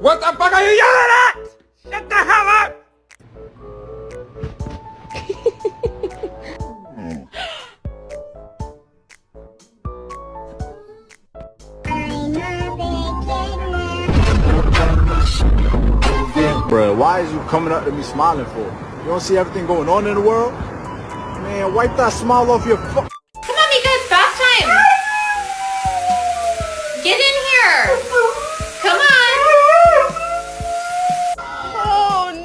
What the fuck are you yelling at? Shut the hell up! Bruh, why is you coming up to me smiling for? You don't see everything going on in the world? Man, wipe that smile off your